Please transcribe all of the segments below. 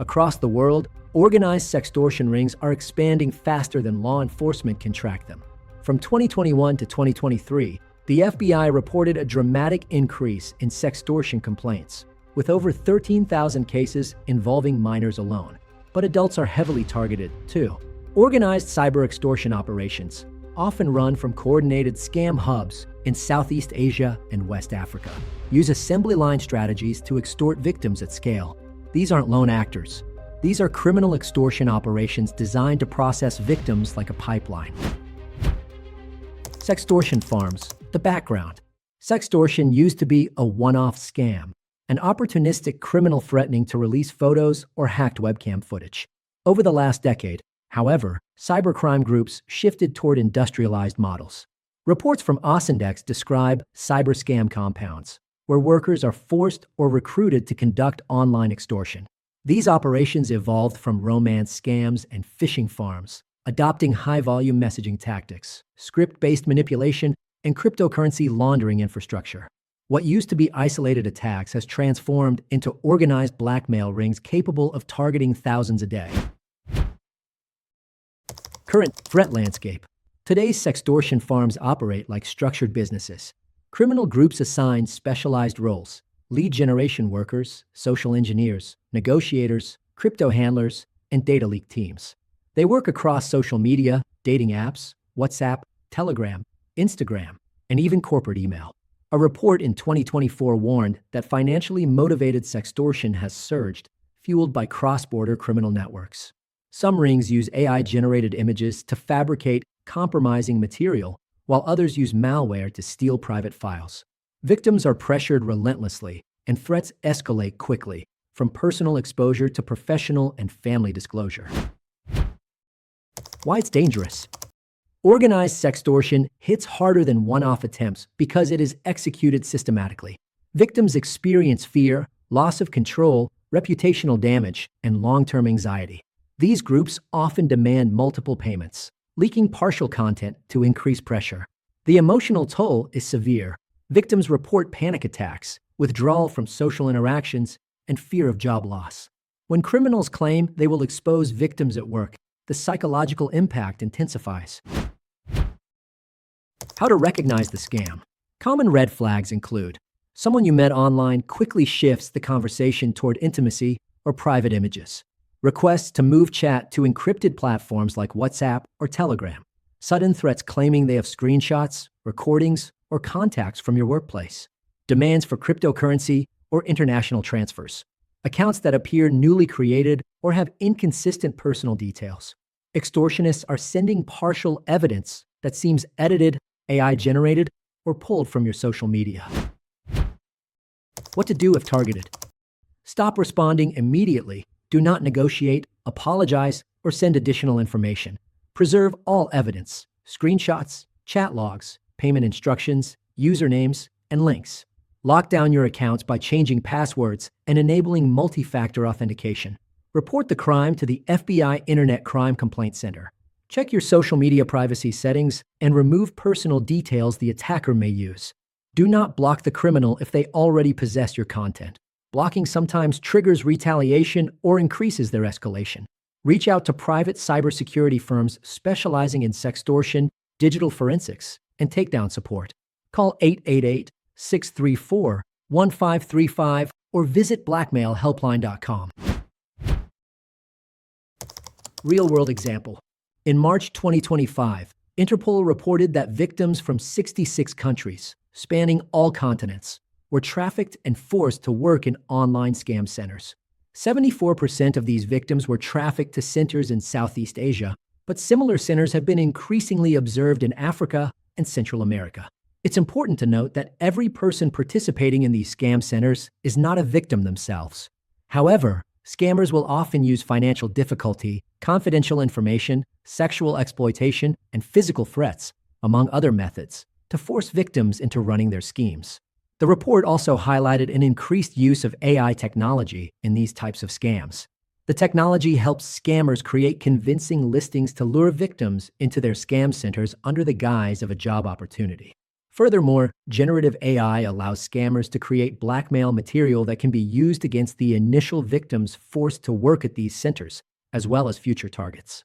Across the world, organized sextortion rings are expanding faster than law enforcement can track them. From 2021 to 2023, the FBI reported a dramatic increase in sextortion complaints, with over 13,000 cases involving minors alone. But adults are heavily targeted, too. Organized cyber extortion operations often run from coordinated scam hubs in Southeast Asia and West Africa, use assembly line strategies to extort victims at scale. These aren't lone actors. These are criminal extortion operations designed to process victims like a pipeline. Sextortion farms. The background. Sextortion used to be a one-off scam, an opportunistic criminal threatening to release photos or hacked webcam footage. Over the last decade, however, cybercrime groups shifted toward industrialized models. Reports from Osindex describe cyber scam compounds, where workers are forced or recruited to conduct online extortion. These operations evolved from romance scams and phishing farms, adopting high-volume messaging tactics, script-based manipulation, and cryptocurrency laundering infrastructure. What used to be isolated attacks has transformed into organized blackmail rings capable of targeting thousands a day. Current threat landscape. Today's sextortion farms operate like structured businesses. Criminal groups assign specialized roles: lead generation workers, social engineers, negotiators, crypto handlers, and data leak teams. They work across social media, dating apps, WhatsApp, Telegram, Instagram, and even corporate email. A report in 2024 warned that financially motivated sextortion has surged, fueled by cross-border criminal networks. Some rings use AI-generated images to fabricate compromising material, while others use malware to steal private files. Victims are pressured relentlessly, and threats escalate quickly, from personal exposure to professional and family disclosure. Why it's dangerous. Organized sextortion hits harder than one-off attempts because it is executed systematically. Victims experience fear, loss of control, reputational damage, and long-term anxiety. These groups often demand multiple payments, leaking partial content to increase pressure. The emotional toll is severe. Victims report panic attacks, withdrawal from social interactions, and fear of job loss. When criminals claim they will expose victims at work, the psychological impact intensifies. How to recognize the scam. Common red flags include: someone you met online quickly shifts the conversation toward intimacy or private images. Requests to move chat to encrypted platforms like WhatsApp or Telegram. Sudden threats claiming they have screenshots, recordings, or contacts from your workplace. Demands for cryptocurrency or international transfers. Accounts that appear newly created or have inconsistent personal details. Extortionists are sending partial evidence that seems edited, AI-generated, or pulled from your social media. What to do if targeted. Stop responding immediately. Do not negotiate, apologize, or send additional information. Preserve all evidence: screenshots, chat logs, payment instructions, usernames, and links. Lock down your accounts by changing passwords and enabling multi-factor authentication. Report the crime to the FBI Internet Crime Complaint Center. Check your social media privacy settings and remove personal details the attacker may use. Do not block the criminal if they already possess your content. Blocking sometimes triggers retaliation or increases their escalation. Reach out to private cybersecurity firms specializing in sextortion, digital forensics, and takedown support. Call 888-634-1535 or visit Blackmail.HelpLine.com. Real-world example. In March 2025, Interpol reported that victims from 66 countries, spanning all continents, were trafficked and forced to work in online scam centers. 74% of these victims were trafficked to centers in Southeast Asia, but similar centers have been increasingly observed in Africa and Central America. It's important to note that every person participating in these scam centers is not a victim themselves. However, scammers will often use financial difficulty, confidential information, sexual exploitation, and physical threats, among other methods, to force victims into running their schemes. The report also highlighted an increased use of AI technology in these types of scams. The technology helps scammers create convincing listings to lure victims into their scam centers under the guise of a job opportunity. Furthermore, generative AI allows scammers to create blackmail material that can be used against the initial victims forced to work at these centers, as well as future targets.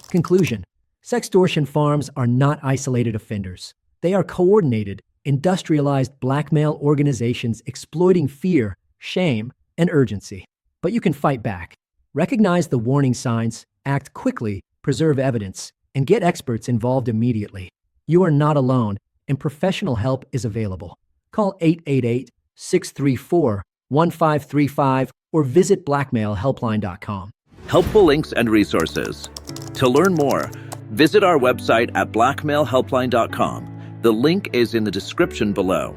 Conclusion: sextortion farms are not isolated offenders. They are coordinated, industrialized blackmail organizations exploiting fear, shame, and urgency. But you can fight back. Recognize the warning signs, act quickly, preserve evidence, and get experts involved immediately. You are not alone, and professional help is available. Call 888-634-1535 or visit Blackmail.HelpLine.com. Helpful links and resources. To learn more, visit our website at Blackmail.HelpLine.com. The link is in the description below.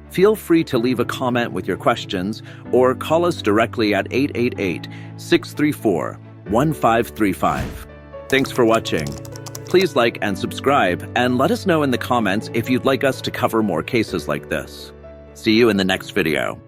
Feel free to leave a comment with your questions or call us directly at 888-634-1535. Thanks for watching. Please like and subscribe, and let us know in the comments if you'd like us to cover more cases like this. See you in the next video.